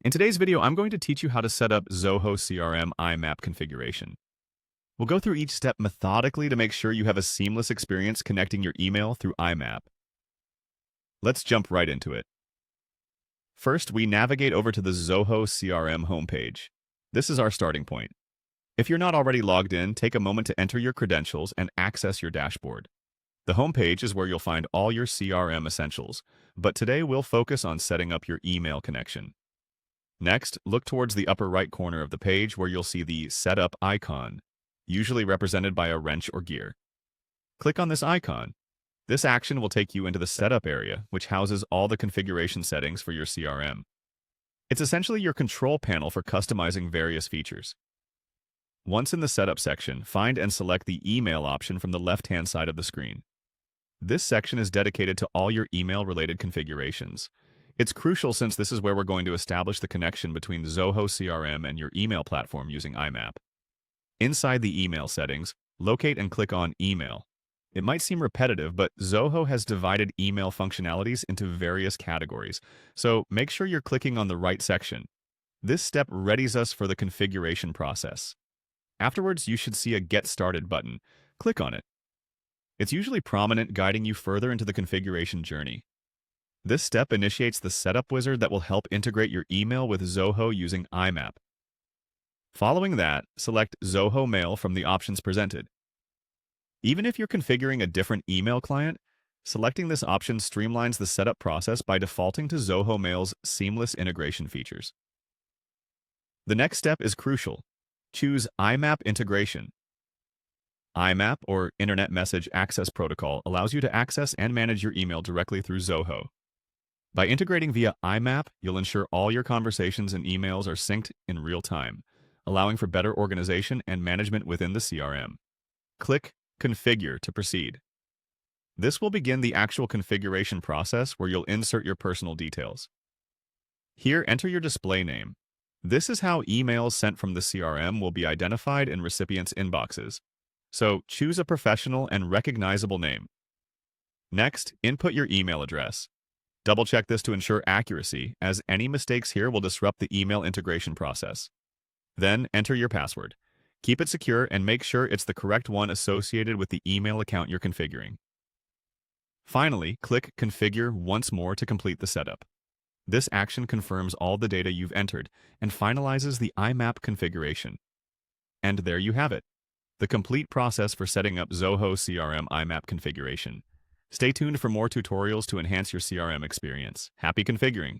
In today's video, I'm going to teach you how to set up ZOHO CRM IMAP configuration. We'll go through each step methodically to make sure you have a seamless experience connecting your email through IMAP. Let's jump right into it. First, we navigate over to the ZOHO CRM homepage. This is our starting point. If you're not already logged in, take a moment to enter your credentials and access your dashboard. The homepage is where you'll find all your CRM essentials, but today we'll focus on setting up your email connection. Next, look towards the upper right corner of the page where you'll see the Setup icon, usually represented by a wrench or gear. Click on this icon. This action will take you into the Setup area, which houses all the configuration settings for your CRM. It's essentially your control panel for customizing various features. Once in the Setup section, find and select the Email option from the left-hand side of the screen. This section is dedicated to all your email-related configurations. It's crucial since this is where we're going to establish the connection between ZOHO CRM and your email platform using IMAP. Inside the email settings, locate and click on Email. It might seem repetitive, but ZOHO has divided email functionalities into various categories, so make sure you're clicking on the right section. This step readies us for the configuration process. Afterwards, you should see a Get Started button. Click on it. It's usually prominent, guiding you further into the configuration journey. This step initiates the setup wizard that will help integrate your email with ZOHO using IMAP. Following that, select ZOHO Mail from the options presented. Even if you're configuring a different email client, selecting this option streamlines the setup process by defaulting to ZOHO Mail's seamless integration features. The next step is crucial. Choose IMAP integration. IMAP, or Internet Message Access Protocol, allows you to access and manage your email directly through ZOHO. By integrating via IMAP, you'll ensure all your conversations and emails are synced in real time, allowing for better organization and management within the CRM. Click Configure to proceed. This will begin the actual configuration process where you'll insert your personal details. Here, enter your display name. This is how emails sent from the CRM will be identified in recipients' inboxes. So, choose a professional and recognizable name. Next, input your email address. Double-check this to ensure accuracy, as any mistakes here will disrupt the email integration process. Then, enter your password. Keep it secure and make sure it's the correct one associated with the email account you're configuring. Finally, click Configure once more to complete the setup. This action confirms all the data you've entered and finalizes the IMAP configuration. And there you have it, the complete process for setting up ZOHO CRM IMAP configuration. Stay tuned for more tutorials to enhance your CRM experience. Happy configuring!